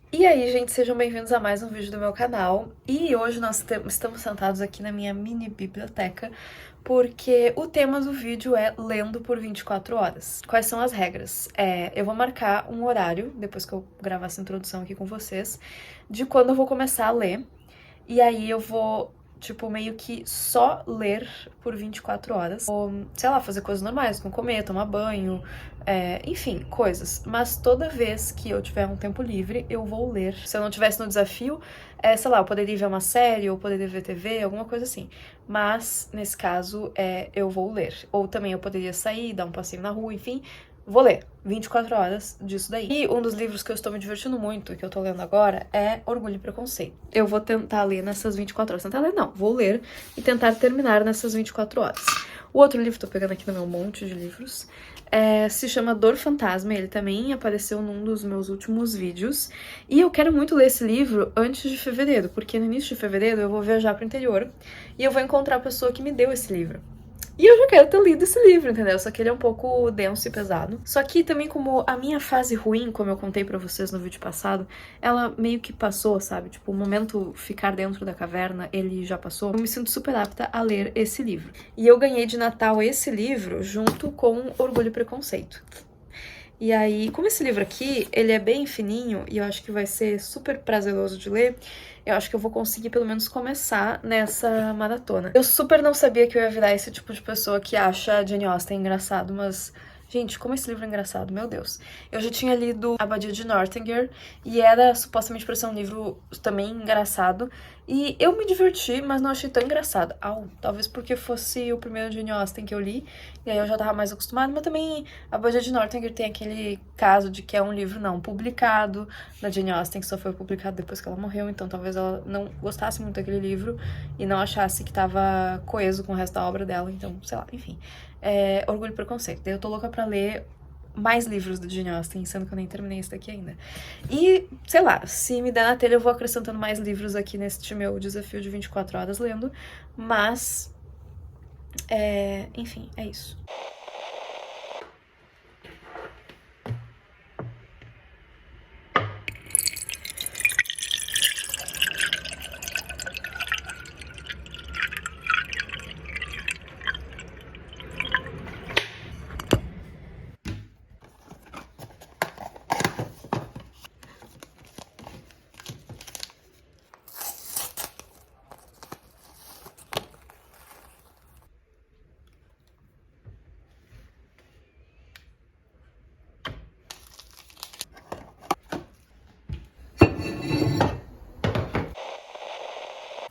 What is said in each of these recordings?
E aí, gente, sejam bem-vindos a mais um vídeo do meu canal. E hoje nós estamos sentados aqui na minha mini biblioteca, porque o tema do vídeo é lendo por 24 horas. Quais são as regras? Eu vou marcar um horário, depois que eu gravar essa introdução aqui com vocês, de quando eu vou começar a ler. E aí eu vou, tipo, meio que só ler por 24 horas. Ou, sei lá, fazer coisas normais, como comer, tomar banho, enfim, coisas. Mas toda vez que eu tiver um tempo livre, eu vou ler. Se eu não tivesse no desafio, sei lá, eu poderia ver uma série, ou poderia ver TV, alguma coisa assim. Mas, nesse caso, eu vou ler. Ou também eu poderia sair, dar um passeio na rua, enfim. Vou ler 24 horas disso daí. E um dos livros que eu estou me divertindo muito, que eu tô lendo agora, é Orgulho e Preconceito. Eu vou tentar ler nessas 24 horas. Tentar ler, não. Vou ler e tentar terminar nessas 24 horas. O outro livro, tô pegando aqui no meu monte de livros, se chama Dor Fantasma. Ele também apareceu num dos meus últimos vídeos. E eu quero muito ler esse livro antes de fevereiro, porque no início de fevereiro eu vou viajar pro interior e eu vou encontrar a pessoa que me deu esse livro. E eu já quero ter lido esse livro, entendeu? Só que ele é um pouco denso e pesado. Só que também, como a minha fase ruim, como eu contei pra vocês no vídeo passado, ela meio que passou, sabe? Tipo, o momento ficar dentro da caverna, ele já passou. Eu me sinto super apta a ler esse livro. E eu ganhei de Natal esse livro junto com Orgulho e Preconceito. E aí, como esse livro aqui, ele é bem fininho e eu acho que vai ser super prazeroso de ler, eu acho que eu vou conseguir pelo menos começar nessa maratona. Eu super não sabia que eu ia virar esse tipo de pessoa que acha Jane Austen engraçado, mas... Gente, como esse livro é engraçado, meu Deus. Eu já tinha lido Abadia de Northanger e era supostamente para ser um livro também engraçado. E eu me diverti, mas não achei tão engraçado. Talvez porque fosse o primeiro Jane Austen que eu li, e aí eu já tava mais acostumada, mas também Abadia de Northanger tem aquele caso de que é um livro não publicado, da Jane Austen, que só foi publicado depois que ela morreu, então talvez ela não gostasse muito daquele livro e não achasse que tava coeso com o resto da obra dela, então, sei lá, enfim. Orgulho e Preconceito. Daí eu tô louca pra ler mais livros da Jane Austen, sendo que eu nem terminei esse daqui ainda. E, sei lá, se me der na telha eu vou acrescentando mais livros aqui neste meu desafio de 24 horas lendo, mas... enfim, é isso.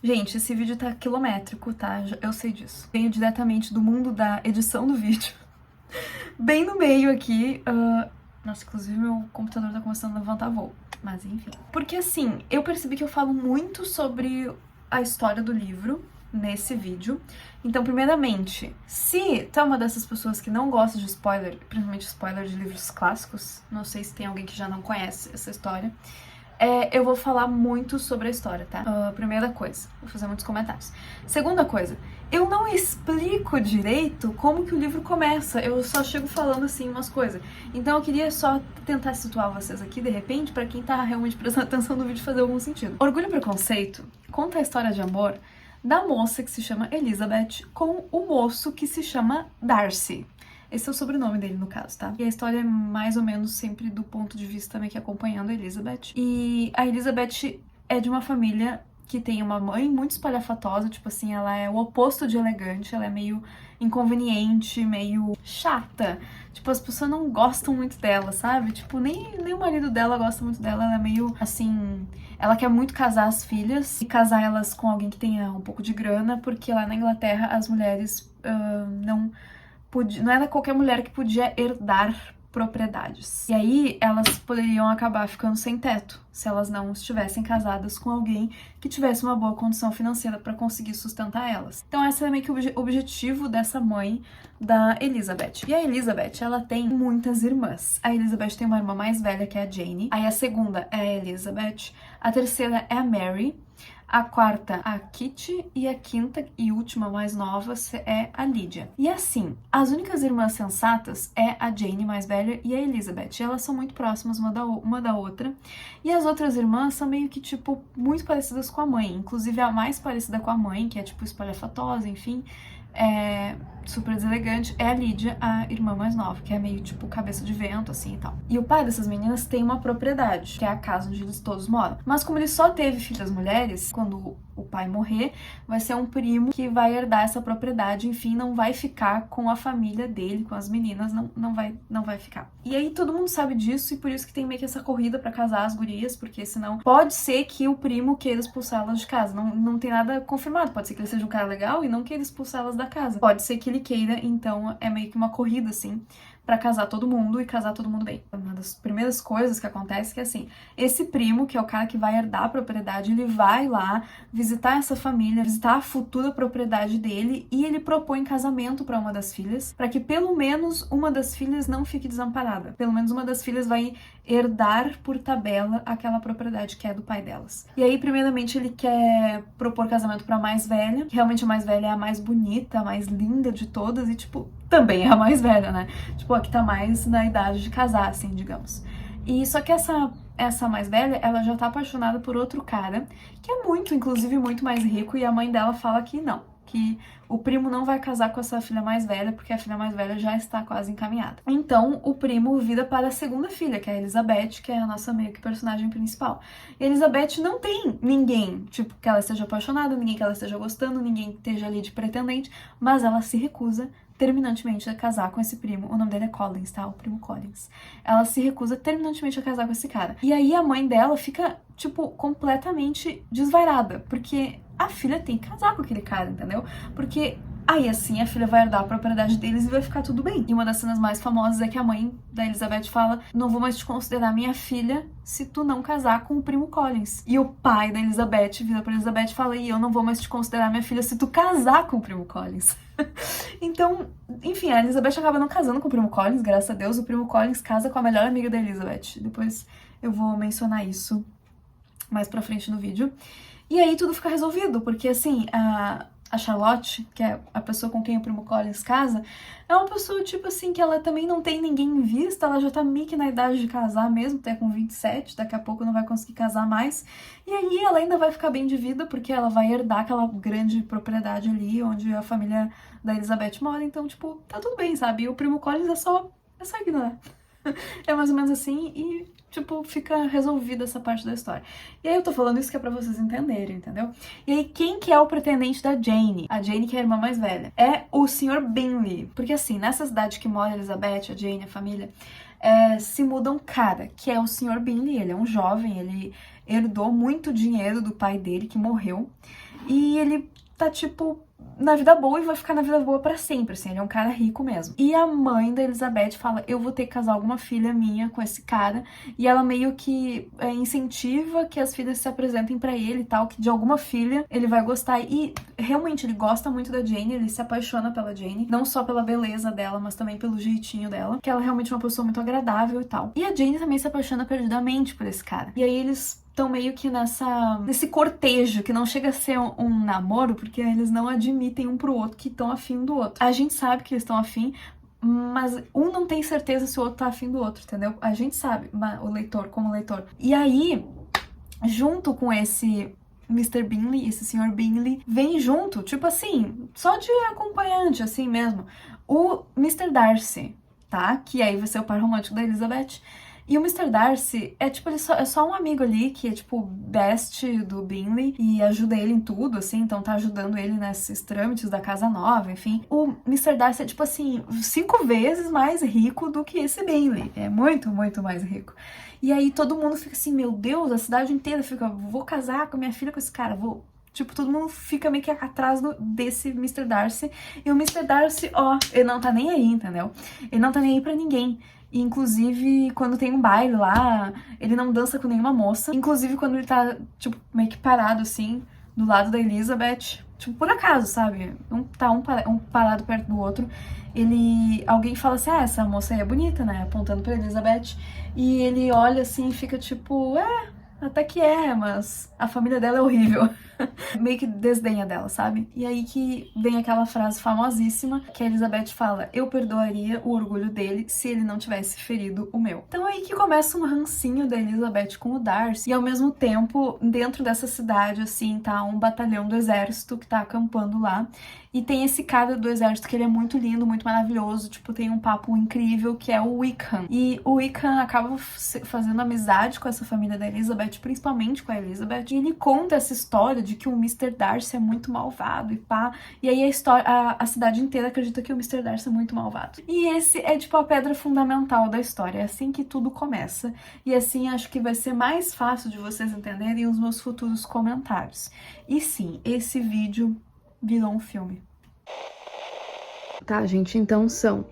Gente, esse vídeo tá quilométrico, tá? Eu sei disso. Venho diretamente do mundo da edição do vídeo. Bem no meio aqui. Nossa, inclusive meu computador tá começando a levantar voo. Mas enfim. Porque assim, eu percebi que eu falo muito sobre a história do livro nesse vídeo. Então, primeiramente, se tu é uma dessas pessoas que não gosta de spoiler, principalmente spoiler de livros clássicos, não sei se tem alguém que já não conhece essa história, eu vou falar muito sobre a história, tá? Primeira coisa, vou fazer muitos comentários. Segunda coisa, eu não explico direito como que o livro começa, eu só chego falando assim umas coisas. Então eu queria só tentar situar vocês aqui, de repente, pra quem tá realmente prestando atenção no vídeo fazer algum sentido. Orgulho e Preconceito conta a história de amor da moça que se chama Elizabeth com o moço que se chama Darcy. Esse é o sobrenome dele, no caso, tá? E a história é mais ou menos sempre do ponto de vista meio que acompanhando a Elizabeth. E a Elizabeth é de uma família que tem uma mãe muito espalhafatosa, tipo assim, ela é o oposto de elegante, ela é meio inconveniente, meio chata. Tipo, as pessoas não gostam muito dela, sabe? Tipo, nem o marido dela gosta muito dela, ela é meio, assim... Ela quer muito casar as filhas e casar elas com alguém que tenha um pouco de grana, porque lá na Inglaterra as mulheres não era qualquer mulher que podia herdar propriedades. E aí elas poderiam acabar ficando sem teto se elas não estivessem casadas com alguém que tivesse uma boa condição financeira para conseguir sustentar elas. Então esse é meio que o objetivo dessa mãe da Elizabeth. E a Elizabeth, ela tem muitas irmãs. A Elizabeth tem uma irmã mais velha que é a Jane, aí a segunda é a Elizabeth, a terceira é a Mary, a quarta, a Kitty, e a quinta e última, mais nova, é a Lydia. E assim, as únicas irmãs sensatas é a Jane mais velha e a Elizabeth. E elas são muito próximas uma da outra. E as outras irmãs são meio que, tipo, muito parecidas com a mãe. Inclusive, a mais parecida com a mãe, que é, tipo, espalhafatosa, enfim, super deselegante, é a Lídia, a irmã mais nova, que é meio, tipo, cabeça de vento, assim, e tal. E o pai dessas meninas tem uma propriedade, que é a casa onde eles todos moram. Mas como ele só teve filhas mulheres, quando o pai morrer, vai ser um primo que vai herdar essa propriedade, enfim, não vai ficar com a família dele, com as meninas, não vai ficar. E aí todo mundo sabe disso, e por isso que tem meio que essa corrida pra casar as gurias, porque senão pode ser que o primo queira expulsá-las de casa. Não tem nada confirmado, pode ser que ele seja um cara legal e não queira expulsá-las da casa. Pode ser que ele queira, então é meio que uma corrida, assim, pra casar todo mundo e casar todo mundo bem. Uma das primeiras coisas que acontece é que, assim, esse primo, que é o cara que vai herdar a propriedade, ele vai lá visitar essa família, visitar a futura propriedade dele, e ele propõe casamento pra uma das filhas, pra que pelo menos uma das filhas não fique desamparada. Pelo menos uma das filhas vai herdar por tabela aquela propriedade que é do pai delas. E aí, primeiramente, ele quer propor casamento pra mais velha, que realmente a mais velha é a mais bonita, a mais linda de todas, e, tipo, também é a mais velha, né? Tipo, a que tá mais na idade de casar, assim, digamos. E só que essa mais velha, ela já tá apaixonada por outro cara, que é muito, inclusive, muito mais rico, e a mãe dela fala que não, que o primo não vai casar com essa filha mais velha, porque a filha mais velha já está quase encaminhada. Então, o primo vira para a segunda filha, que é a Elizabeth, que é a nossa meio que personagem principal. E a Elizabeth não tem ninguém, tipo, que ela esteja apaixonada, ninguém que ela esteja gostando, ninguém que esteja ali de pretendente, mas ela se recusa terminantemente a casar com esse primo. O nome dele é Collins, tá? O primo Collins. Ela se recusa terminantemente a casar com esse cara. E aí a mãe dela fica, tipo, completamente desvairada, porque a filha tem que casar com aquele cara, entendeu? Porque aí, assim, a filha vai herdar a propriedade deles e vai ficar tudo bem. E uma das cenas mais famosas é que a mãe da Elizabeth fala: não vou mais te considerar minha filha se tu não casar com o primo Collins. E o pai da Elizabeth vira pra Elizabeth e fala: e eu não vou mais te considerar minha filha se tu casar com o primo Collins. Então, enfim, a Elizabeth acaba não casando com o primo Collins, graças a Deus. O primo Collins casa com a melhor amiga da Elizabeth. Depois eu vou mencionar isso mais pra frente no vídeo. E aí tudo fica resolvido, porque assim, a Charlotte, que é a pessoa com quem o primo Collins casa, é uma pessoa, tipo assim, que ela também não tem ninguém em vista, ela já tá meio que na idade de casar mesmo, até com 27, daqui a pouco não vai conseguir casar mais. E aí ela ainda vai ficar bem de vida, porque ela vai herdar aquela grande propriedade ali, onde a família da Elizabeth mora, então, tipo, tá tudo bem, sabe? E o primo Collins é só ignorar. É mais ou menos assim, e tipo, fica resolvida essa parte da história. E aí eu tô falando isso que é pra vocês entenderem, entendeu? E aí, quem que é o pretendente da Jane? A Jane, que é a irmã mais velha. É o Sr. Bingley. Porque assim, nessa cidade que mora a Elizabeth, a Jane, a família, se muda um cara, que é o Sr. Bingley. Ele é um jovem, ele herdou muito dinheiro do pai dele, que morreu. E ele tá, tipo, na vida boa e vai ficar na vida boa pra sempre, assim, ele é um cara rico mesmo. E a mãe da Elizabeth fala: eu vou ter que casar alguma filha minha com esse cara, e ela meio que incentiva que as filhas se apresentem pra ele e tal, que de alguma filha ele vai gostar. E realmente ele gosta muito da Jane, ele se apaixona pela Jane, não só pela beleza dela, mas também pelo jeitinho dela, que ela é realmente uma pessoa muito agradável e tal. E a Jane também se apaixona perdidamente por esse cara. E aí eles estão meio que nesse cortejo, que não chega a ser um namoro, porque eles não admitem um pro outro que estão afim do outro. A gente sabe que eles estão afim, mas um não tem certeza se o outro tá afim do outro, entendeu? A gente sabe, o leitor, como leitor. E aí, junto com esse Mr. Bingley, esse Sr. Bingley, vem junto, tipo assim, só de acompanhante, assim mesmo, o Mr. Darcy, tá? Que aí vai ser o par romântico da Elizabeth. E o Mr. Darcy é, tipo, ele é só um amigo ali, que é, tipo, best do Bingley, e ajuda ele em tudo, assim, então tá ajudando ele nesses trâmites da casa nova, enfim. O Mr. Darcy é, tipo assim, 5 vezes mais rico do que esse Bingley. É muito, muito mais rico. E aí todo mundo fica assim: meu Deus, a cidade inteira fica: vou casar com minha filha com esse cara, vou... Tipo, todo mundo fica meio que atrás desse Mr. Darcy. E o Mr. Darcy, ó, ele não tá nem aí, entendeu? Ele não tá nem aí pra ninguém. E, inclusive, quando tem um baile lá, ele não dança com nenhuma moça. Inclusive, quando ele tá, tipo, meio que parado, assim, do lado da Elizabeth, tipo, por acaso, sabe? Um parado perto do outro. Alguém fala assim: essa moça aí é bonita, né? Apontando pra Elizabeth. E ele olha assim e fica tipo: até que é, mas a família dela é horrível. Meio que desdenha dela, sabe? E aí que vem aquela frase famosíssima que a Elizabeth fala: eu perdoaria o orgulho dele se ele não tivesse ferido o meu. Então é aí que começa um rancinho da Elizabeth com o Darcy, e ao mesmo tempo, dentro dessa cidade, assim, tá um batalhão do exército que tá acampando lá. E tem esse cara do exército que ele é muito lindo, muito maravilhoso, tipo, tem um papo incrível, que é o Wickham. E o Wickham acaba fazendo amizade com essa família da Elizabeth, principalmente com a Elizabeth, e ele conta essa história de que o Mr. Darcy é muito malvado e pá. E aí a cidade inteira acredita que o Mr. Darcy é muito malvado. E esse é, tipo, a pedra fundamental da história. É assim que tudo começa. E assim acho que vai ser mais fácil de vocês entenderem os meus futuros comentários. E sim, esse vídeo virou um filme. Tá, gente, então são...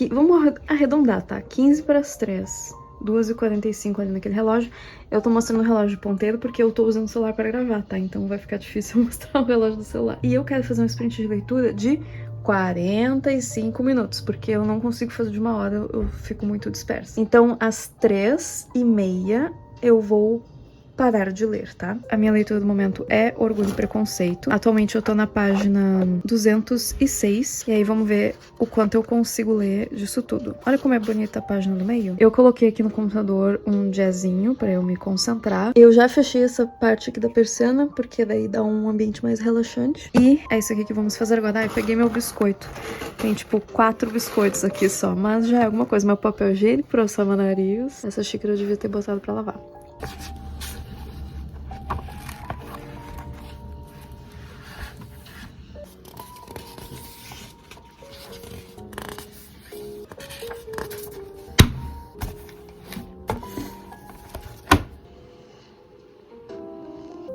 Vamos arredondar, tá? 15 para as 3. 2h45 ali naquele relógio. Eu tô mostrando o relógio ponteiro porque eu tô usando o celular pra gravar, tá? Então vai ficar difícil eu mostrar o relógio do celular. E eu quero fazer um sprint de leitura de 45 minutos, porque eu não consigo fazer de 1 hora, eu fico muito dispersa. Então, às 3h30 eu vou parar de ler, tá? A minha leitura do momento é Orgulho e Preconceito. Atualmente eu tô na página 206, e aí vamos ver o quanto eu consigo ler disso tudo. Olha como é bonita a página do meio. Eu coloquei aqui no computador um jazzinho pra eu me concentrar. Eu já fechei essa parte aqui da persiana, porque daí dá um ambiente mais relaxante. E é isso aqui que vamos fazer agora. Ah, eu peguei meu biscoito. Tem, tipo, 4 biscoitos aqui só, mas já é alguma coisa. Meu papel higiênico pra eu salvar nariz. Essa xícara eu devia ter botado pra lavar.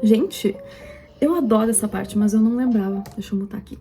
Gente, eu adoro essa parte, mas eu não lembrava. Deixa eu mutar aqui.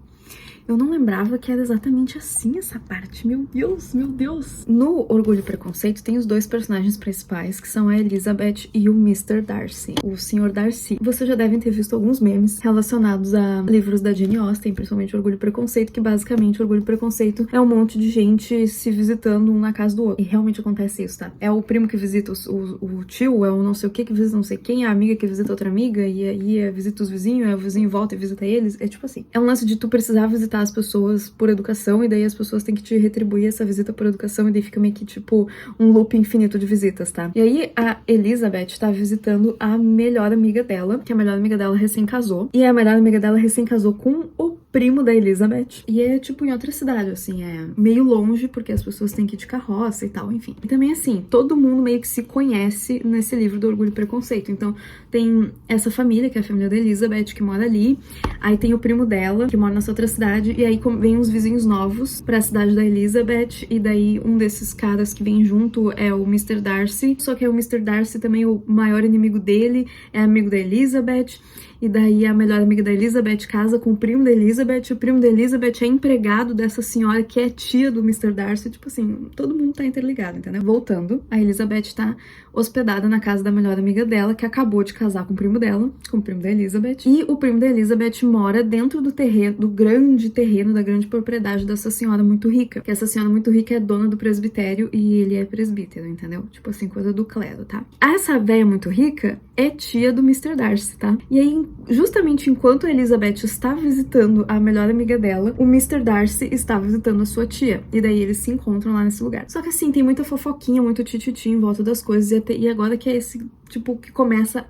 Eu não lembrava que era exatamente assim essa parte. Meu Deus, meu Deus. No Orgulho e Preconceito tem os 2 personagens principais, que são a Elizabeth e o Mr. Darcy, o Sr. Darcy. Vocês já devem ter visto alguns memes relacionados a livros da Jane Austen, principalmente Orgulho e Preconceito, que basicamente Orgulho e Preconceito é um monte de gente se visitando um na casa do outro. E realmente acontece isso, tá? É o primo que visita o tio, é o não sei o que visita não sei quem, é a amiga que visita outra amiga, e aí visita os vizinhos, o vizinho volta e visita eles. É tipo assim. É um lance de tu precisar visitar as pessoas por educação, e daí as pessoas têm que te retribuir essa visita por educação, e daí fica meio que tipo um loop infinito de visitas, tá? E aí a Elizabeth tá visitando a melhor amiga dela, que a melhor amiga dela recém casou, e a melhor amiga dela recém casou com o primo da Elizabeth, e é tipo em outra cidade, assim, é meio longe, porque as pessoas têm que ir de carroça e tal, enfim. E também assim, todo mundo meio que se conhece nesse livro do Orgulho e Preconceito, então tem essa família, que é a família da Elizabeth, que mora ali, aí tem o primo dela, que mora nessa outra cidade, e aí vem uns vizinhos novos pra cidade da Elizabeth, e daí um desses caras que vem junto é o Mr. Darcy, só que o Mr. Darcy também, o maior inimigo dele é amigo da Elizabeth, e daí a melhor amiga da Elizabeth casa com o primo da Elizabeth, o primo da Elizabeth é empregado dessa senhora que é tia do Mr. Darcy, tipo assim, todo mundo tá interligado, entendeu? Voltando, a Elizabeth tá hospedada na casa da melhor amiga dela, que acabou de casar com o primo dela, com o primo da Elizabeth, e o primo da Elizabeth mora dentro do terreno, do grande terreno, da grande propriedade dessa senhora muito rica, que essa senhora muito rica é dona do presbitério e ele é presbítero, entendeu? Tipo assim, coisa do clero, tá? Essa véia muito rica é tia do Mr. Darcy, tá? E aí, justamente enquanto a Elizabeth está visitando a melhor amiga dela, o Mr. Darcy está visitando a sua tia, e daí eles se encontram lá nesse lugar. Só que assim, tem muita fofoquinha, muito tititi em volta das coisas, e agora que é esse, tipo, que começa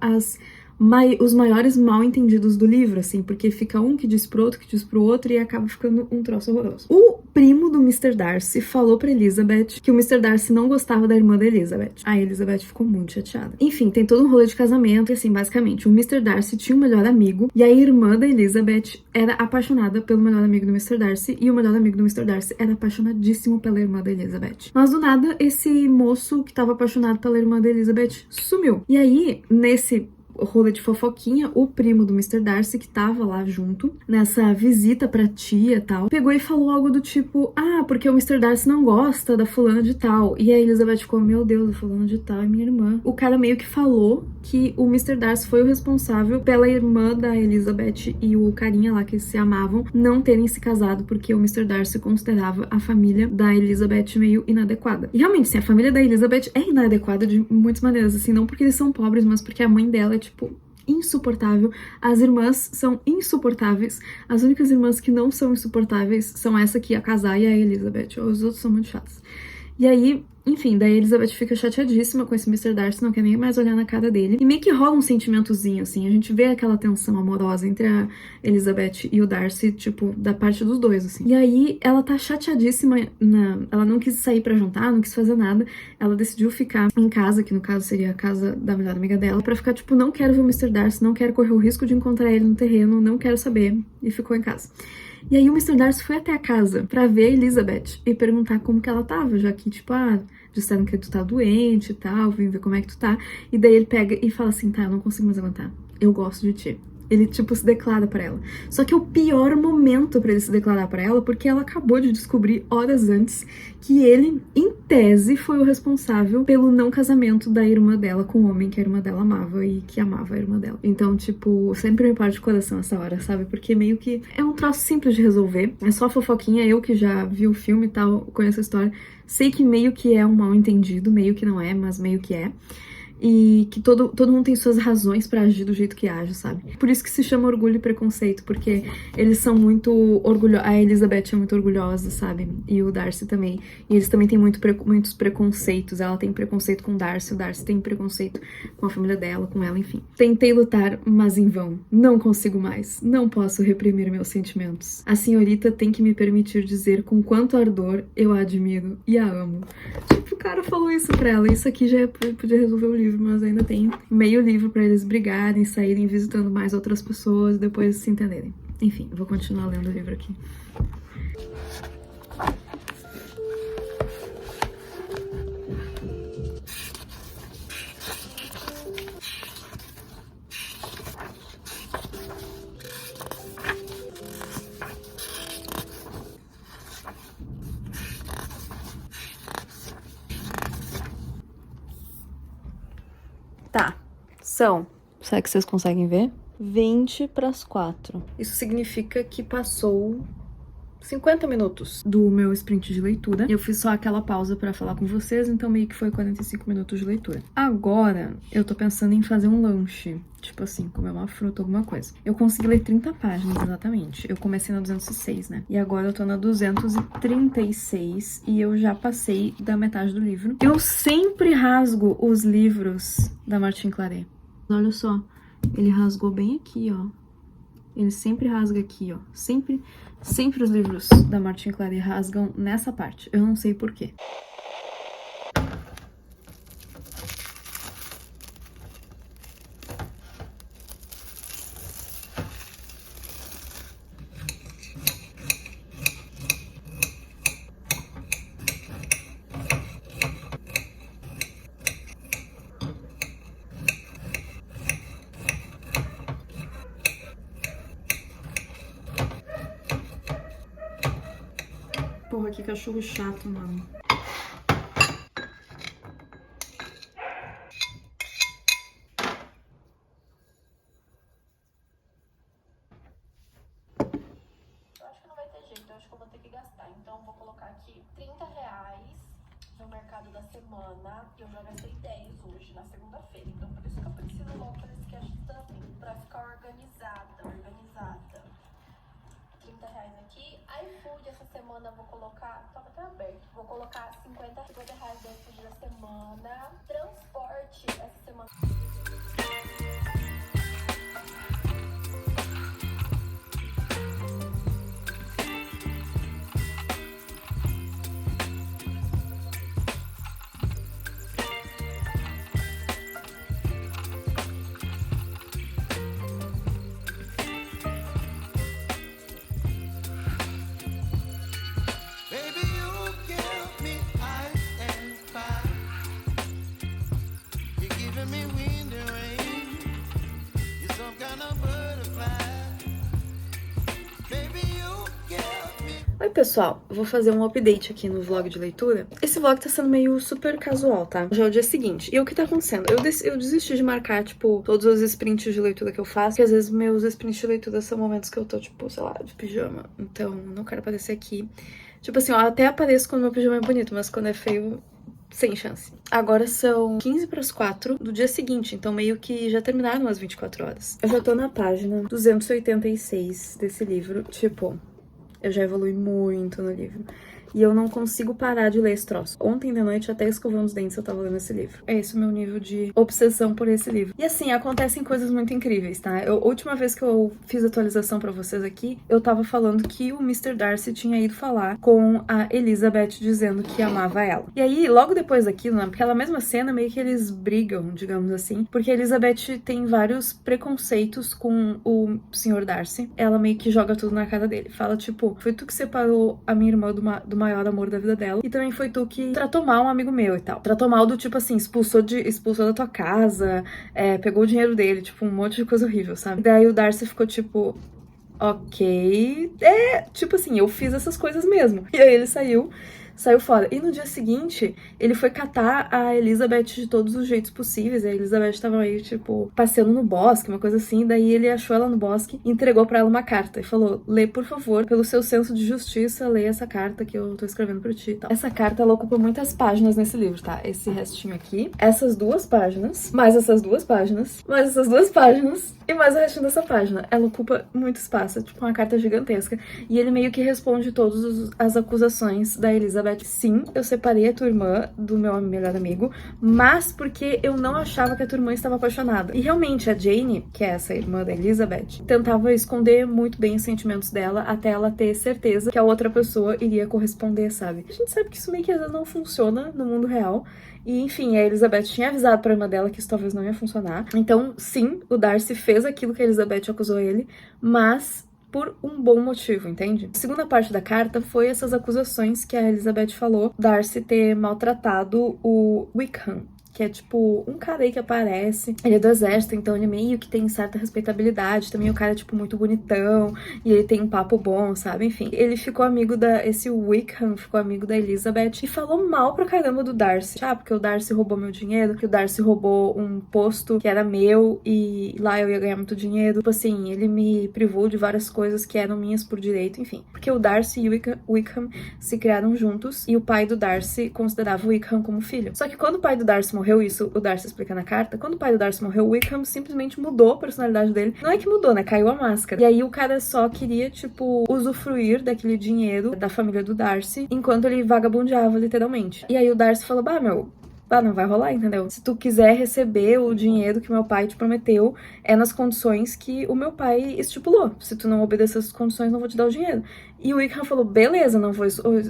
os maiores mal entendidos do livro, assim, porque fica um que diz pro outro, que diz pro outro, e acaba ficando um troço horroroso. O primo do Mr. Darcy falou pra Elizabeth que o Mr. Darcy não gostava da irmã da Elizabeth. A Elizabeth ficou muito chateada. Enfim, tem todo um rolê de casamento, e assim, basicamente, o Mr. Darcy tinha um melhor amigo, e a irmã da Elizabeth era apaixonada pelo melhor amigo do Mr. Darcy, e o melhor amigo do Mr. Darcy era apaixonadíssimo pela irmã da Elizabeth. Mas do nada, esse moço que tava apaixonado pela irmã da Elizabeth sumiu. E aí, nesse rolê de fofoquinha, o primo do Mr. Darcy, que tava lá junto, nessa visita pra tia e tal, pegou e falou algo do tipo, porque o Mr. Darcy não gosta da fulana de tal. E a Elizabeth ficou, meu Deus, a fulana de tal é minha irmã. O cara meio que falou que o Mr. Darcy foi o responsável pela irmã da Elizabeth e o carinha lá que se amavam não terem se casado, porque o Mr. Darcy considerava a família da Elizabeth meio inadequada. E realmente, sim, a família da Elizabeth é inadequada de muitas maneiras, assim, não porque eles são pobres, mas porque a mãe dela é, tipo, insuportável. As irmãs são insuportáveis. As únicas irmãs que não são insuportáveis são essa aqui, a casar, e a Elizabeth. Os outros são muito chatos. E aí, enfim, daí a Elizabeth fica chateadíssima com esse Mr. Darcy, não quer nem mais olhar na cara dele. E meio que rola um sentimentozinho, assim. A gente vê aquela tensão amorosa entre a Elizabeth e o Darcy, tipo, da parte dos dois, assim. E aí, ela tá chateadíssima, ela não quis sair pra jantar, não quis fazer nada. Ela decidiu ficar em casa, que no caso seria a casa da melhor amiga dela, pra ficar, tipo, não quero ver o Mr. Darcy, não quero correr o risco de encontrar ele no terreno, não quero saber. E ficou em casa. E aí o Mr. Darcy foi até a casa pra ver a Elizabeth e perguntar como que ela tava, já que, tipo, disseram que tu tá doente e tal, vim ver como é que tu tá. E daí ele pega e fala assim, tá, eu não consigo mais aguentar, eu gosto de ti. Ele, tipo, se declara pra ela. Só que é o pior momento pra ele se declarar pra ela, porque ela acabou de descobrir, horas antes, que ele, em tese, foi o responsável pelo não casamento da irmã dela com o homem que a irmã dela amava e que amava a irmã dela. Então, tipo, sempre me parte o coração essa hora, sabe? Porque meio que é um troço simples de resolver. É só fofoquinha, eu que já vi o filme e tal, conheço a história. Sei que meio que é um mal entendido, meio que não é, mas meio que é. E que todo mundo tem suas razões pra agir do jeito que age, sabe? Por isso que se chama Orgulho e Preconceito, porque eles são muito orgulhosos. A Elizabeth é muito orgulhosa, sabe? E o Darcy também. E eles também têm muitos preconceitos. Ela tem preconceito com o Darcy tem preconceito com a família dela, com ela, enfim. Tentei lutar, mas em vão. Não consigo mais. Não posso reprimir meus sentimentos. A senhorita tem que me permitir dizer com quanto ardor eu a admiro e a amo. Tipo, o cara falou isso pra ela. Isso aqui já podia resolver o livro, mas ainda tem meio livro pra eles brigarem, saírem visitando mais outras pessoas e depois se entenderem. Enfim, vou continuar lendo o livro aqui. Tá, será que vocês conseguem ver? 20 para as 4. Isso significa que passou 50 minutos do meu sprint de leitura. Eu fiz só aquela pausa pra falar com vocês, então meio que foi 45 minutos de leitura. Agora, eu tô pensando em fazer um lanche. Tipo assim, comer uma fruta, alguma coisa. Eu consegui ler 30 páginas, exatamente. Eu comecei na 206, né? E agora eu tô na 236 e eu já passei da metade do livro. Eu sempre rasgo os livros da Martin Claret. Olha só, ele rasgou bem aqui, ó. Ele sempre rasga aqui, ó. Sempre os livros da Martin Claret rasgam nessa parte. Eu não sei por quê. Porra, que cachorro chato, mano. Eu acho que não vai ter jeito, eu acho que eu vou ter que gastar. Então vou colocar aqui R$30 no mercado da semana. Eu já gastei 10 hoje, na segunda-feira. Então por isso que eu preciso logo para esse cash também, pra ficar organizada. R$30 aqui. iFood essa semana eu vou colocar, tava até aberto, vou colocar R$50 do iFood da semana. Transporte essa semana. Me Oi pessoal, eu vou fazer um update aqui no vlog de leitura. Esse vlog tá sendo meio super casual, tá? Já é o dia seguinte. E o que tá acontecendo? Eu desisti de marcar, tipo, todos os sprints de leitura que eu faço, porque às vezes meus sprints de leitura são momentos que eu tô, tipo, sei lá, de pijama. Então, não quero aparecer aqui. Tipo assim, eu até apareço quando meu pijama é bonito, mas quando é feio, sem chance. Agora são 15 para as 4 do dia seguinte, então meio que já terminaram as 24 horas. Eu já tô na página 286 desse livro, tipo... Eu já evolui muito no livro. E eu não consigo parar de ler esse troço. Ontem de noite, até escovando os dentes, eu tava lendo esse livro. É esse o meu nível de obsessão por esse livro. E assim, acontecem coisas muito incríveis, tá? A última vez que eu fiz atualização pra vocês aqui, eu tava falando que o Mr. Darcy tinha ido falar com a Elizabeth dizendo que amava ela. E aí, logo depois daquilo, naquela mesma cena, meio que eles brigam, digamos assim, porque a Elizabeth tem vários preconceitos com o Sr. Darcy. Ela meio que joga tudo na cara dele. Fala, tipo, foi tu que separou a minha irmã do maior amor da vida dela. E também foi tu que tratou mal um amigo meu e tal. Tratou mal do tipo assim, expulsou da tua casa, pegou o dinheiro dele, tipo, um monte de coisa horrível, sabe? E daí o Darcy ficou tipo, ok. Tipo assim, eu fiz essas coisas mesmo. E aí ele saiu fora. E no dia seguinte, ele foi catar a Elizabeth de todos os jeitos possíveis. E a Elizabeth tava aí, tipo, passeando no bosque, uma coisa assim. Daí ele achou ela no bosque e entregou pra ela uma carta. E falou, lê, por favor, pelo seu senso de justiça, lê essa carta que eu tô escrevendo pra ti e tal. Essa carta, ela ocupa muitas páginas nesse livro, tá? Esse restinho aqui, essas 2 páginas, mais essas 2 páginas, mais essas 2 páginas e mais o restinho dessa página. Ela ocupa muito espaço, é tipo uma carta gigantesca. E ele meio que responde todas as acusações da Elizabeth. Sim, eu separei a tua irmã do meu melhor amigo, mas porque eu não achava que a tua irmã estava apaixonada. E realmente, a Jane, que é essa irmã da Elizabeth, tentava esconder muito bem os sentimentos dela até ela ter certeza que a outra pessoa iria corresponder, sabe? A gente sabe que isso meio que às vezes não funciona no mundo real. E, enfim, a Elizabeth tinha avisado pra irmã dela que isso talvez não ia funcionar. Então, sim, o Darcy fez aquilo que a Elizabeth acusou ele, mas por um bom motivo, entende? A segunda parte da carta foi essas acusações que a Elizabeth falou, Darcy ter maltratado o Wickham, que é tipo um cara aí que aparece, ele é do exército, então ele meio que tem certa respeitabilidade, também o cara é tipo muito bonitão, e ele tem um papo bom, sabe? Enfim, ele ficou amigo esse Wickham ficou amigo da Elizabeth e falou mal pra caramba do Darcy, porque o Darcy roubou meu dinheiro, que o Darcy roubou um posto que era meu e lá eu ia ganhar muito dinheiro, tipo assim, ele me privou de várias coisas que eram minhas por direito, enfim, porque o Darcy e o Wickham se criaram juntos e o pai do Darcy considerava o Wickham como filho. Só que quando o pai do Darcy morreu, isso o Darcy explica na carta, quando o pai do Darcy morreu, o Wickham simplesmente mudou a personalidade dele. Não é que mudou, né? Caiu a máscara. E aí o cara só queria, tipo, usufruir daquele dinheiro da família do Darcy, enquanto ele vagabundeava, literalmente. E aí o Darcy falou, não vai rolar, entendeu? Se tu quiser receber o dinheiro que meu pai te prometeu, é nas condições que o meu pai estipulou. Se tu não obedecer essas condições, não vou te dar o dinheiro. E o Wickham falou, beleza, não vou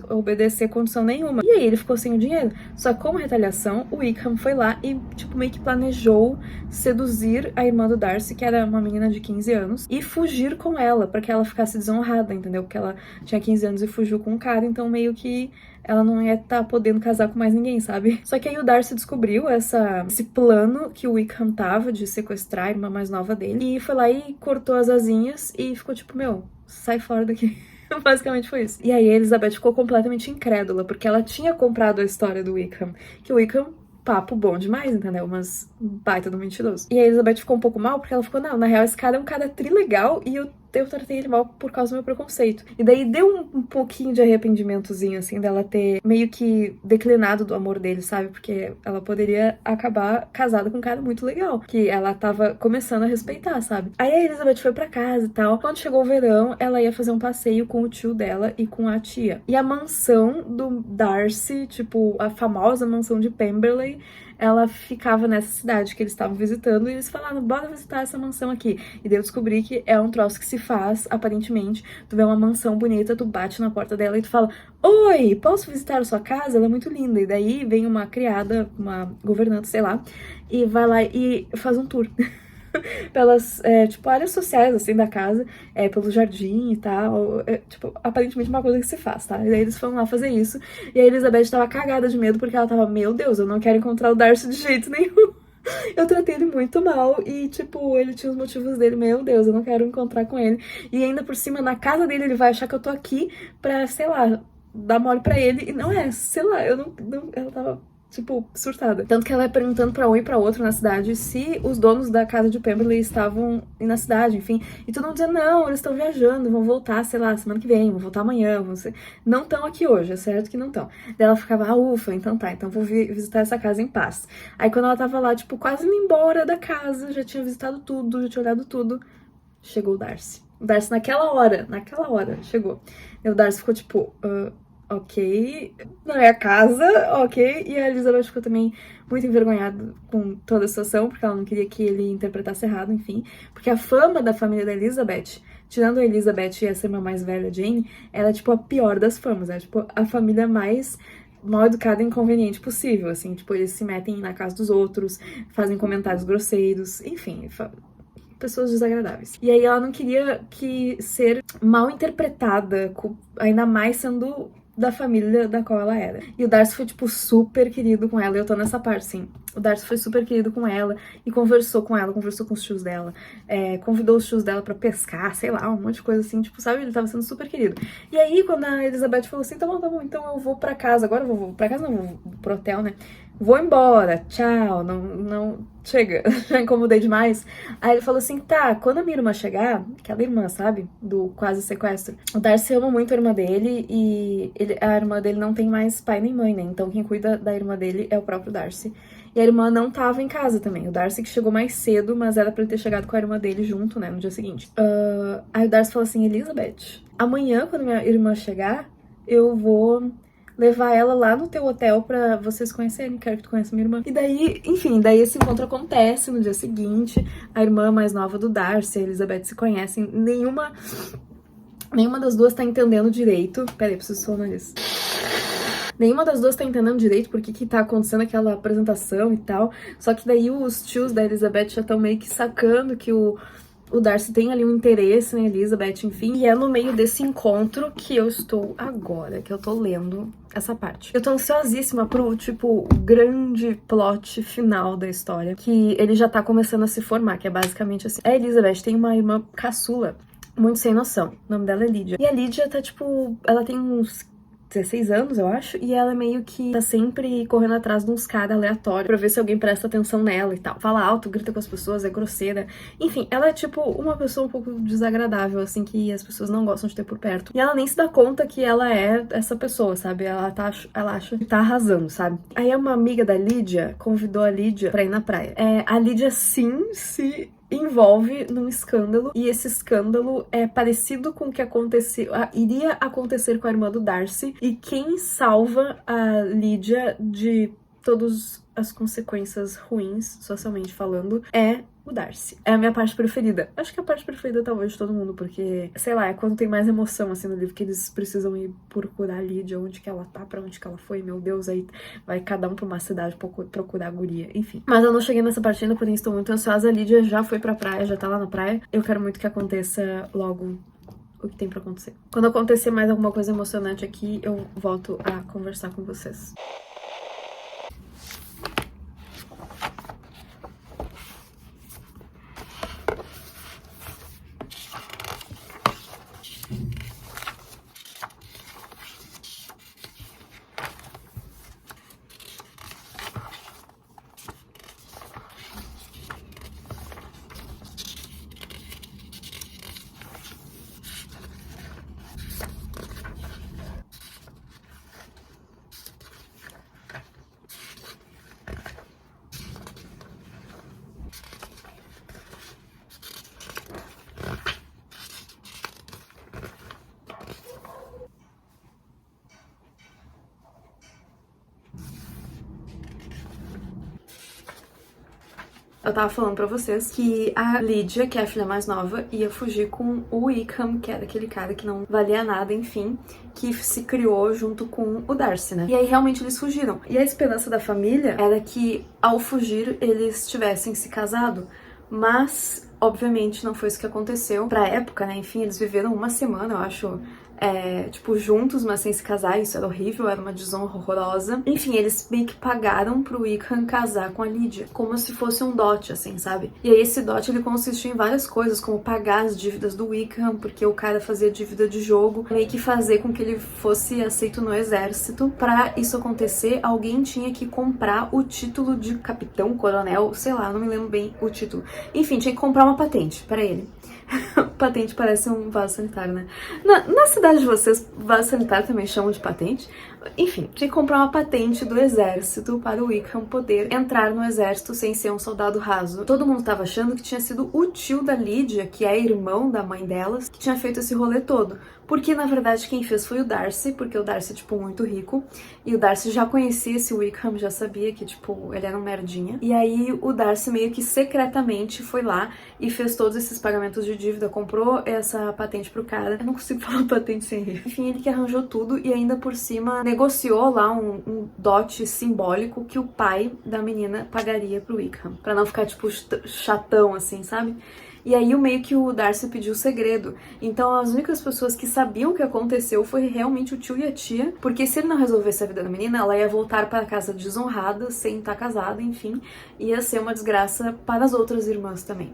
obedecer condição nenhuma. E aí ele ficou sem o dinheiro. Só que como retaliação, o Wickham foi lá e, tipo, meio que planejou seduzir a irmã do Darcy, que era uma menina de 15 anos, e fugir com ela, pra que ela ficasse desonrada, entendeu? Porque ela tinha 15 anos e fugiu com um cara, então meio que ela não ia estar podendo casar com mais ninguém, sabe? Só que aí o Darcy descobriu esse plano que o Wickham tava de sequestrar a irmã mais nova dele, e foi lá e cortou as asinhas e ficou tipo, sai fora daqui. Basicamente foi isso. E aí a Elizabeth ficou completamente incrédula, porque ela tinha comprado a história do Wickham, que o Wickham, papo bom demais, entendeu? Mas baita do mentiroso. E a Elizabeth ficou um pouco mal, porque ela ficou, não, na real esse cara é um cara trilegal e eu tratei ele mal por causa do meu preconceito. E daí deu um pouquinho de arrependimentozinho, assim, dela ter meio que declinado do amor dele, sabe? Porque ela poderia acabar casada com um cara muito legal, que ela tava começando a respeitar, sabe? Aí a Elizabeth foi pra casa e tal. Quando chegou o verão, ela ia fazer um passeio com o tio dela e com a tia. E a mansão do Darcy, tipo, a famosa mansão de Pemberley, ela ficava nessa cidade que eles estavam visitando e eles falaram, bora visitar essa mansão aqui. E daí eu descobri que é um troço que se faz, aparentemente. Tu vê uma mansão bonita, tu bate na porta dela e tu fala, oi, posso visitar a sua casa? Ela é muito linda. E daí vem uma criada, uma governanta, sei lá, e vai lá e faz um tour. Pelas, tipo, áreas sociais, assim, da casa, pelo jardim e tal, tipo, aparentemente uma coisa que se faz, tá? E daí eles foram lá fazer isso, e a Elizabeth tava cagada de medo, porque ela tava, meu Deus, eu não quero encontrar o Darcy de jeito nenhum. Eu tratei ele muito mal e, tipo, ele tinha os motivos dele. Meu Deus, eu não quero encontrar com ele. E ainda por cima, na casa dele, ele vai achar que eu tô aqui pra, sei lá, dar mole pra ele. E não é, sei lá, eu não ela tava, tipo, surtada. Tanto que ela ia perguntando pra um e pra outro na cidade se os donos da casa de Pemberley estavam na cidade, enfim. E todo mundo dizendo, não, eles estão viajando, vão voltar, sei lá, semana que vem, vão voltar amanhã, vão ser... Não estão aqui hoje, é certo que não estão. Daí ela ficava, ah, ufa, então tá, então vou visitar essa casa em paz. Aí quando ela tava lá, tipo, quase indo embora da casa, já tinha visitado tudo, já tinha olhado tudo, chegou o Darcy. O Darcy naquela hora, chegou. E o Darcy ficou tipo, ok, não é a casa, ok. E a Elizabeth ficou também muito envergonhada com toda a situação, porque ela não queria que ele interpretasse errado, enfim. Porque a fama da família da Elizabeth, tirando a Elizabeth e essa irmã mais velha, Jane, ela é tipo a pior das famas, é tipo a família mais mal educada e inconveniente possível, assim, tipo, eles se metem na casa dos outros, fazem comentários grosseiros, enfim, pessoas desagradáveis. E aí ela não queria que ser mal interpretada, ainda mais sendo da família da qual ela era. E o Darcy foi, tipo, super querido com ela, e eu tô nessa parte, sim. O Darcy foi super querido com ela, e conversou com ela, conversou com os tios dela, convidou os tios dela pra pescar, sei lá, um monte de coisa assim, tipo, sabe? Ele tava sendo super querido. E aí, quando a Elizabeth falou assim, tá bom, então eu vou pra casa, agora eu vou pra casa, não, vou pro hotel, né? Vou embora, tchau, não, chega, já incomodei demais. Aí ele falou assim, tá, quando a minha irmã chegar, aquela irmã, sabe, do quase sequestro, o Darcy ama muito a irmã dele e a irmã dele não tem mais pai nem mãe, né, então quem cuida da irmã dele é o próprio Darcy. E a irmã não tava em casa também, o Darcy que chegou mais cedo, mas era pra ele ter chegado com a irmã dele junto, né, no dia seguinte. Aí o Darcy falou assim, Elizabeth, amanhã quando minha irmã chegar, eu vou levar ela lá no teu hotel pra vocês conhecerem, quero que tu conheça minha irmã. E daí, enfim, daí esse encontro acontece no dia seguinte, a irmã mais nova do Darcy, a Elizabeth, se conhecem, nenhuma das duas tá entendendo direito. Peraí, preciso sonar isso. Nenhuma das duas tá entendendo direito por que tá acontecendo aquela apresentação e tal, só que daí os tios da Elizabeth já estão meio que sacando que o Darcy tem ali um interesse na Elizabeth, enfim. E é no meio desse encontro que eu estou agora, que eu tô lendo essa parte. Eu tô ansiosíssima pro, tipo, grande plot final da história, que ele já tá começando a se formar, que é basicamente assim. A Elizabeth tem uma irmã caçula, muito sem noção. O nome dela é Lydia. E a Lydia tá, tipo, ela tem uns 16 anos, eu acho, e ela meio que tá sempre correndo atrás de uns caras aleatórios pra ver se alguém presta atenção nela e tal. Fala alto, grita com as pessoas, é grosseira. Enfim, ela é tipo uma pessoa um pouco desagradável, assim, que as pessoas não gostam de ter por perto. E ela nem se dá conta que ela é essa pessoa, sabe? Ela acha que tá arrasando, sabe? Aí uma amiga da Lydia convidou a Lydia pra ir na praia. A Lydia sim se envolve num escândalo, e esse escândalo é parecido com o que iria acontecer com a irmã do Darcy, e quem salva a Lydia de todas as consequências ruins, socialmente falando, é o Darcy. É a minha parte preferida. Acho que é a parte preferida talvez de todo mundo, porque, sei lá, é quando tem mais emoção, assim, no livro, que eles precisam ir procurar a Lydia, onde que ela tá, pra onde que ela foi, meu Deus, aí vai cada um pra uma cidade procurar a guria, enfim. Mas eu não cheguei nessa parte ainda, porém estou muito ansiosa. A Lydia já foi pra praia, já tá lá na praia. Eu quero muito que aconteça logo o que tem pra acontecer. Quando acontecer mais alguma coisa emocionante aqui, eu volto a conversar com vocês. Eu tava falando pra vocês que a Lydia, que é a filha mais nova, ia fugir com o Wickham, que era aquele cara que não valia nada, enfim, que se criou junto com o Darcy, né? E aí realmente eles fugiram. E a esperança da família era que ao fugir eles tivessem se casado, mas obviamente não foi isso que aconteceu. Pra época, né, enfim, eles viveram uma semana, eu acho, tipo, juntos, mas sem se casar, isso era horrível, era uma desonra horrorosa. Enfim, eles meio que pagaram pro Wickham casar com a Lydia, como se fosse um dote, assim, sabe? E aí esse dote, ele consistia em várias coisas, como pagar as dívidas do Wickham, porque o cara fazia dívida de jogo, meio que fazer com que ele fosse aceito no exército. Pra isso acontecer, alguém tinha que comprar o título de capitão, coronel, sei lá, não me lembro bem o título. Enfim, tinha que comprar uma patente pra ele. Patente parece um vaso sanitário, né? Na cidade de vocês, vaso sanitário também chamam de patente. Enfim, tinha que comprar uma patente do exército para o Wickham poder entrar no exército sem ser um soldado raso. Todo mundo tava achando que tinha sido o tio da Lydia, que é irmão da mãe delas, que tinha feito esse rolê todo. Porque, na verdade, quem fez foi o Darcy, porque o Darcy é, tipo, muito rico. E o Darcy já conhecia esse Wickham, já sabia que, tipo, ele era um merdinha. E aí, o Darcy meio que secretamente foi lá e fez todos esses pagamentos de dívida, comprou essa patente pro cara. Eu não consigo falar patente sem rir. Enfim, ele que arranjou tudo e ainda por cima negociou lá um dote simbólico que o pai da menina pagaria pro Wickham. Pra não ficar, tipo, chatão, assim, sabe? E aí, meio que o Darcy pediu segredo. Então, as únicas pessoas que sabiam o que aconteceu foi realmente o tio e a tia. Porque se ele não resolvesse a vida da menina, ela ia voltar para casa desonrada, sem estar casada, enfim. Ia ser uma desgraça para as outras irmãs também.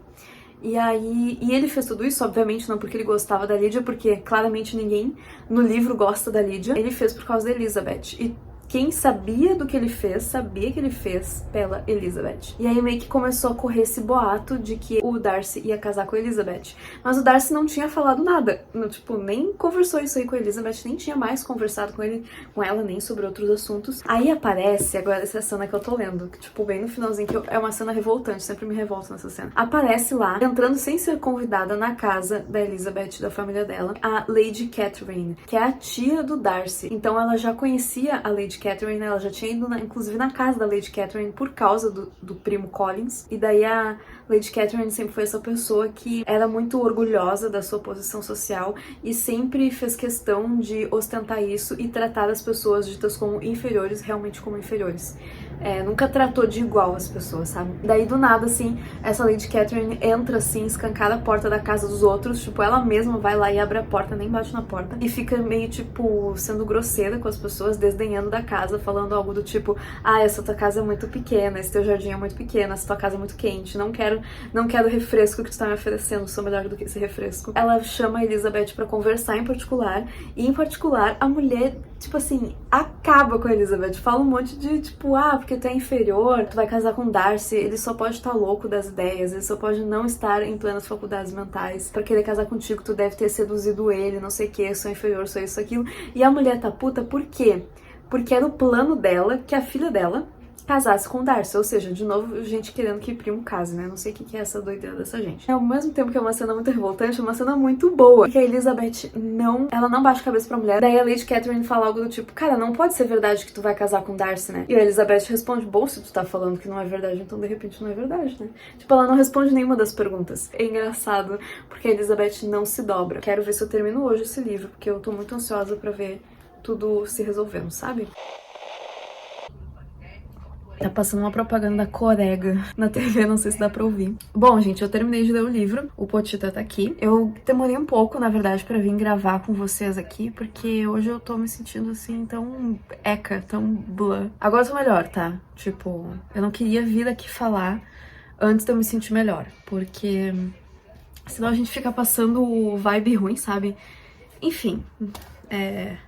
E aí, ele fez tudo isso, obviamente, não porque ele gostava da Lydia, porque claramente ninguém no livro gosta da Lydia. Ele fez por causa da Elizabeth. E quem sabia do que ele fez, sabia que ele fez pela Elizabeth. E aí meio que começou a correr esse boato de que o Darcy ia casar com a Elizabeth. Mas o Darcy não tinha falado nada. Tipo, nem conversou isso aí com a Elizabeth, nem tinha mais conversado com ela, nem sobre outros assuntos. Aí aparece, agora essa cena que eu tô lendo, que tipo, bem no finalzinho, que é uma cena revoltante, sempre me revolto nessa cena. Aparece lá, entrando sem ser convidada na casa da Elizabeth, da família dela, a Lady Catherine, que é a tia do Darcy. Então ela já conhecia a Lady Catherine, ela já tinha ido, inclusive, na casa da Lady Catherine por causa do primo Collins. E daí a Lady Catherine sempre foi essa pessoa que era muito orgulhosa da sua posição social e sempre fez questão de ostentar isso e tratar as pessoas ditas como inferiores realmente como inferiores. Nunca tratou de igual as pessoas, sabe? Daí, do nada, assim, essa Lady Catherine entra, assim, escancara a porta da casa dos outros, tipo, ela mesma vai lá e abre a porta, nem bate na porta, e fica meio, tipo, sendo grosseira com as pessoas, desdenhando da casa, falando algo do tipo, essa tua casa é muito pequena, esse teu jardim é muito pequeno, essa tua casa é muito quente, não quero o refresco que tu tá me oferecendo, sou melhor do que esse refresco. Ela chama a Elizabeth pra conversar em particular, e em particular, a mulher, tipo assim, acaba com a Elizabeth, fala um monte de, tipo, porque tu é inferior, tu vai casar com Darcy, ele só pode estar louco das ideias, ele só pode não estar em plenas faculdades mentais. Pra querer casar contigo, tu deve ter seduzido ele, não sei o que, sou inferior, sou isso, aquilo. E a mulher tá puta, por quê? Porque era o plano dela que a filha dela casasse com o Darcy, ou seja, de novo, gente querendo que primo case, né? Não sei o que é essa doideira dessa gente. Ao mesmo tempo que é uma cena muito revoltante, é uma cena muito boa, porque a Elizabeth ela não baixa a cabeça pra mulher, daí a Lady Catherine fala algo do tipo, cara, não pode ser verdade que tu vai casar com o Darcy, né? E a Elizabeth responde, bom, se tu tá falando que não é verdade, então de repente não é verdade, né? Tipo, ela não responde nenhuma das perguntas. É engraçado, porque a Elizabeth não se dobra. Quero ver se eu termino hoje esse livro, porque eu tô muito ansiosa pra ver tudo se resolvendo, sabe? Tá passando uma propaganda da Corega na TV, não sei se dá pra ouvir. Bom, gente, eu terminei de ler o livro, o Potita tá aqui. Eu demorei um pouco, na verdade, pra vir gravar com vocês aqui, porque hoje eu tô me sentindo, assim, tão tão blá. Agora eu tô melhor, tá? Tipo, eu não queria vir aqui falar antes de eu me sentir melhor, porque senão a gente fica passando vibe ruim, sabe? Enfim,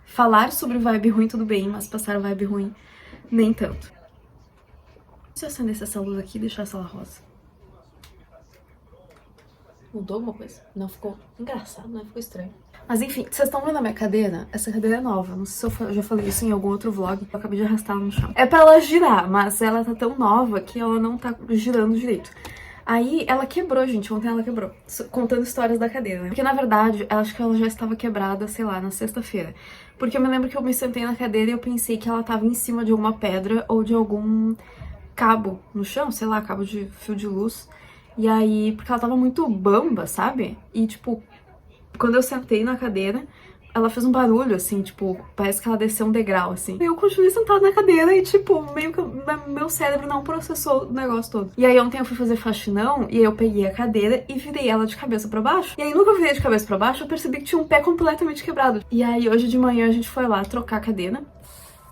falar sobre vibe ruim tudo bem, mas passar vibe ruim nem tanto. Se eu acendesse essa luz aqui e deixasse ela rosa. Mudou alguma coisa? Não, ficou engraçado, né? Ficou estranho. Mas enfim, vocês estão vendo a minha cadeira? Essa cadeira é nova. Não sei se eu já falei isso em algum outro vlog. Eu acabei de arrastar ela no chão. É pra ela girar, mas ela tá tão nova que ela não tá girando direito. Aí ela quebrou, gente. Ontem ela quebrou. Contando histórias da cadeira, né? Porque na verdade, eu acho que ela já estava quebrada, sei lá, na sexta-feira. Porque eu me lembro que eu me sentei na cadeira e eu pensei que ela tava em cima de alguma pedra ou de algum cabo no chão, sei lá, cabo de fio de luz. E aí, porque ela tava muito bamba, sabe? E tipo, quando eu sentei na cadeira, ela fez um barulho, assim, tipo, parece que ela desceu um degrau, assim. E eu continuei sentada na cadeira e, tipo, meio que meu cérebro não processou o negócio todo. E aí ontem eu fui fazer faxinão e aí eu peguei a cadeira e virei ela de cabeça pra baixo. E aí no que eu virei de cabeça pra baixo, eu percebi que tinha um pé completamente quebrado. E aí hoje de manhã a gente foi lá trocar a cadeira.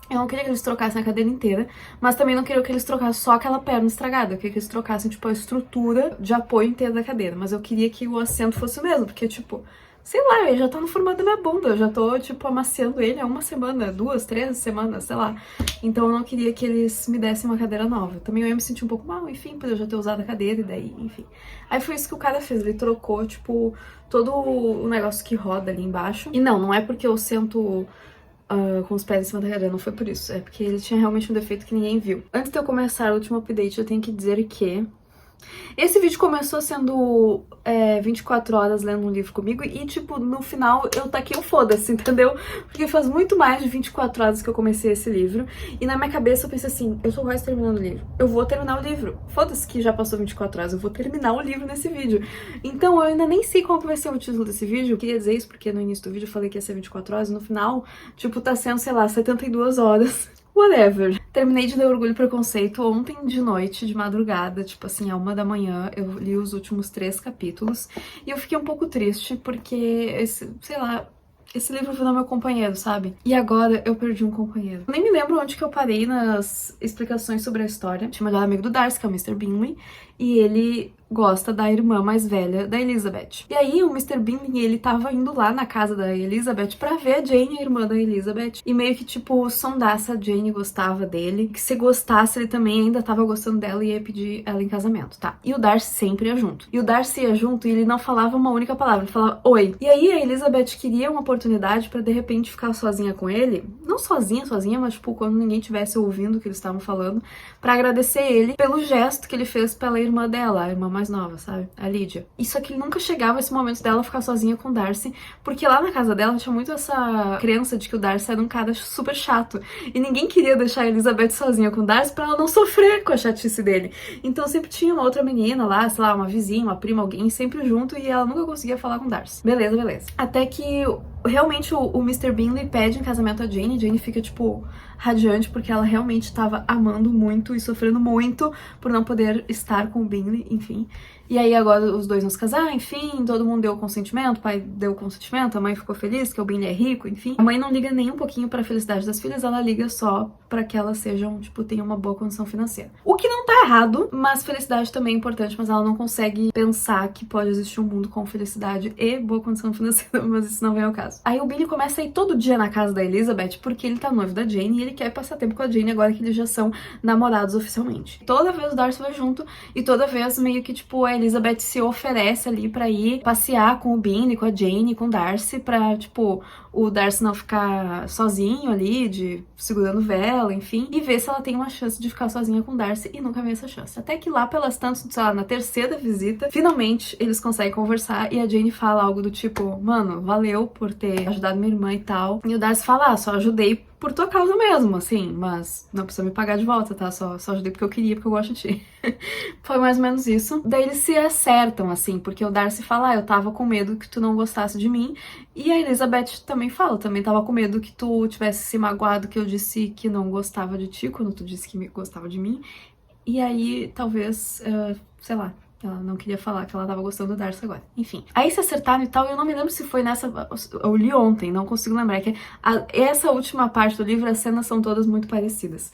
Eu não queria que eles trocassem a cadeira inteira, mas também não queria que eles trocassem só aquela perna estragada. Eu queria que eles trocassem, tipo, a estrutura de apoio inteira da cadeira. Mas eu queria que o assento fosse o mesmo, porque, tipo, sei lá, ele já tá no formato da minha bunda. Eu já tô, tipo, amaciando ele há uma semana, 2, 3 semanas, sei lá. Então eu não queria que eles me dessem uma cadeira nova. Também eu ia me sentir um pouco mal, enfim, por eu já ter usado a cadeira e daí, enfim. Aí foi isso que o cara fez. Ele trocou, tipo, todo o negócio que roda ali embaixo. E não é porque eu sento... com os pés em cima da cadeira, não foi por isso. É porque ele tinha realmente um defeito que ninguém viu. Antes de eu começar o último update, eu tenho que dizer que esse vídeo começou sendo 24 horas lendo um livro comigo e, tipo, no final eu taquei o foda-se, entendeu? Porque faz muito mais de 24 horas que eu comecei esse livro e na minha cabeça eu pensei assim, eu tô quase terminando o livro, eu vou terminar o livro. Foda-se que já passou 24 horas, eu vou terminar o livro nesse vídeo. Então eu ainda nem sei qual que vai ser o título desse vídeo. Eu queria dizer isso porque no início do vídeo eu falei que ia ser 24 horas e no final, tipo, tá sendo, sei lá, 72 horas. Whatever. Terminei de ler Orgulho e Preconceito ontem de noite, de madrugada, tipo assim, à 1 da manhã. Eu li os últimos 3 capítulos e eu fiquei um pouco triste porque, sei lá, esse livro virou meu companheiro, sabe? E agora eu perdi um companheiro. Eu nem me lembro onde que eu parei nas explicações sobre a história. Tinha o melhor amigo do Darcy, que é o Mr. Bingley, e ele gosta da irmã mais velha da Elizabeth. E aí o Mr. Bingley, ele tava indo lá na casa da Elizabeth pra ver a Jane, a irmã da Elizabeth, e meio que, tipo, sondar se a Jane gostava dele, que se gostasse ele também ainda tava gostando dela e ia pedir ela em casamento, tá? E o Darcy sempre ia junto. E o Darcy ia junto e ele não falava uma única palavra, ele falava oi. E aí a Elizabeth queria uma oportunidade pra de repente ficar sozinha com ele, não sozinha, mas tipo, quando ninguém tivesse ouvindo o que eles estavam falando, pra agradecer ele pelo gesto que ele fez pela irmã dela, a irmã mais nova, sabe? A Lydia. E só que nunca chegava esse momento dela ficar sozinha com o Darcy, porque lá na casa dela tinha muito essa crença de que o Darcy era um cara super chato. E ninguém queria deixar a Elizabeth sozinha com o Darcy pra ela não sofrer com a chatice dele. Então sempre tinha uma outra menina lá, sei lá, uma vizinha, uma prima, alguém sempre junto e ela nunca conseguia falar com o Darcy. Beleza, beleza. Até que realmente o Mr. Bingley pede em casamento a Jane. Jane fica, tipo, radiante porque ela realmente tava amando muito e sofrendo muito por não poder estar com o Bingley, enfim. E aí agora os dois vão se casar, enfim, todo mundo deu consentimento, o pai deu consentimento, a mãe ficou feliz que o Bingley é rico, enfim. A mãe não liga nem um pouquinho pra felicidade das filhas, ela liga só pra que elas sejam, tipo, tenham uma boa condição financeira. O que não tá errado, mas felicidade também é importante, mas ela não consegue pensar que pode existir um mundo com felicidade e boa condição financeira, mas isso não vem ao caso. Aí o Billy começa a ir todo dia na casa da Elizabeth porque ele tá noivo da Jane e ele quer passar tempo com a Jane agora que eles já são namorados oficialmente. Toda vez o Darcy vai junto e toda vez meio que, tipo, a Elizabeth se oferece ali pra ir passear com o Bingley, com a Jane, com o Darcy, pra, tipo, o Darcy não ficar sozinho ali, segurando vela, enfim, e ver se ela tem uma chance de ficar sozinha com o Darcy e nunca vê essa chance. Até que lá pelas tantas, sei lá, na 3ª visita, finalmente eles conseguem conversar e a Jane fala algo do tipo, mano, valeu por ter ajudado minha irmã e tal. E o Darcy fala, só ajudei por tua causa mesmo, assim, mas não precisa me pagar de volta, tá? Só ajudei porque eu queria, porque eu gosto de ti. Foi mais ou menos isso. Daí eles se acertam, assim, porque o Darcy fala, eu tava com medo que tu não gostasse de mim, e a Elizabeth também fala, também tava com medo que tu tivesse se magoado que eu disse que não gostava de ti, quando tu disse que gostava de mim, e aí talvez, sei lá, ela não queria falar que ela tava gostando do Darcy agora. Enfim. Aí se acertaram e tal, eu não me lembro se foi nessa... Eu li ontem, não consigo lembrar. É que essa última parte do livro, as cenas são todas muito parecidas.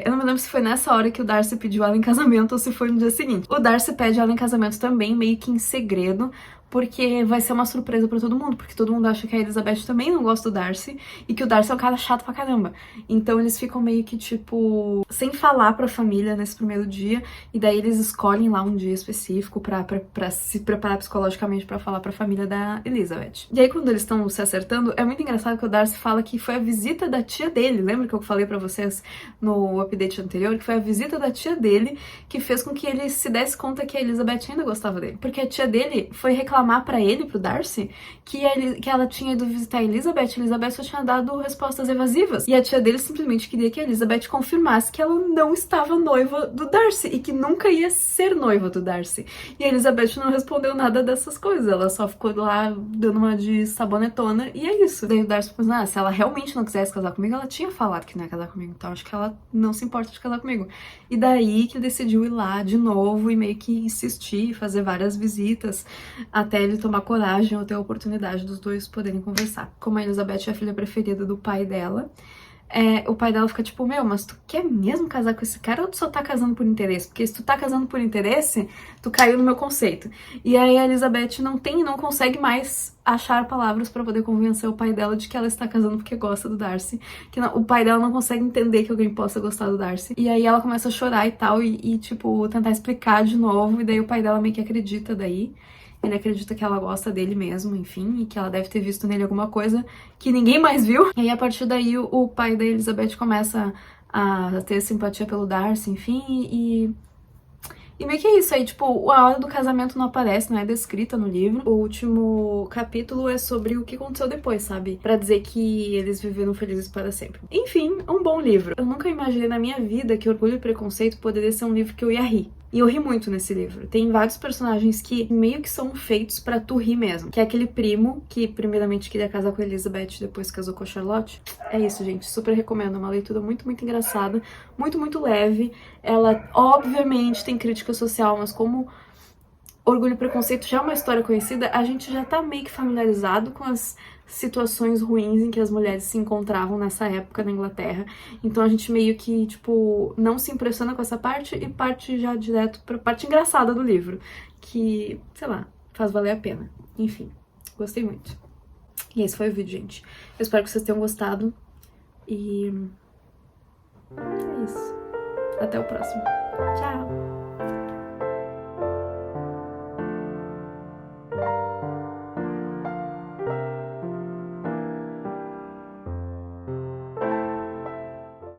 Eu não me lembro se foi nessa hora que o Darcy pediu ela em casamento ou se foi no dia seguinte. O Darcy pede ela em casamento também, meio que em segredo, porque vai ser uma surpresa pra todo mundo, porque todo mundo acha que a Elizabeth também não gosta do Darcy e que o Darcy é um cara chato pra caramba. Então eles ficam meio que, tipo, sem falar pra família nesse primeiro dia, e daí eles escolhem lá um dia específico pra se preparar psicologicamente pra falar pra família da Elizabeth. E aí quando eles estão se acertando, é muito engraçado que o Darcy fala que foi a visita da tia dele, lembra que eu falei pra vocês no update anterior, que foi a visita da tia dele que fez com que ele se desse conta que a Elizabeth ainda gostava dele, porque a tia dele foi reclamar reclamar pra ele, pro Darcy, que ela tinha ido visitar a Elizabeth só tinha dado respostas evasivas. E a tia dele simplesmente queria que a Elizabeth confirmasse que ela não estava noiva do Darcy e que nunca ia ser noiva do Darcy. E a Elizabeth não respondeu nada dessas coisas, ela só ficou lá dando uma de sabonetona e é isso. Daí o Darcy pensou, se ela realmente não quisesse casar comigo, ela tinha falado que não ia casar comigo, então acho que ela não se importa de casar comigo. E daí que ele decidiu ir lá de novo e meio que insistir, fazer várias visitas, até ele tomar coragem ou ter a oportunidade dos dois poderem conversar. Como a Elizabeth é a filha preferida do pai dela, o pai dela fica tipo, mas tu quer mesmo casar com esse cara ou tu só tá casando por interesse? Porque se tu tá casando por interesse, tu caiu no meu conceito. E aí a Elizabeth não consegue mais achar palavras pra poder convencer o pai dela de que ela está casando porque gosta do Darcy. O pai dela não consegue entender que alguém possa gostar do Darcy. E aí ela começa a chorar e tal, tipo, tentar explicar de novo, e daí o pai dela meio que acredita daí. Ele acredita que ela gosta dele mesmo, enfim, e que ela deve ter visto nele alguma coisa que ninguém mais viu. E aí, a partir daí, o pai da Elizabeth começa a ter simpatia pelo Darcy, enfim, e meio que é isso aí, tipo, a hora do casamento não aparece, não é descrita no livro. O último capítulo é sobre o que aconteceu depois, sabe? Pra dizer que eles viveram felizes para sempre. Enfim, um bom livro. Eu nunca imaginei na minha vida que Orgulho e Preconceito poderia ser um livro que eu ia rir. E eu ri muito nesse livro. Tem vários personagens que meio que são feitos pra tu rir mesmo. Que é aquele primo que primeiramente queria casar com a Elizabeth, depois casou com a Charlotte. É isso, gente. Super recomendo. É uma leitura muito, muito engraçada. Muito, muito leve. Ela, obviamente, tem crítica social, mas como Orgulho e Preconceito já é uma história conhecida, a gente já tá meio que familiarizado com as situações ruins em que as mulheres se encontravam nessa época na Inglaterra. Então a gente meio que, tipo, não se impressiona com essa parte e parte já direto pra parte engraçada do livro, que, sei lá, faz valer a pena. Enfim, gostei muito. E esse foi o vídeo, gente. Eu espero que vocês tenham gostado e é isso. Até o próximo. Tchau!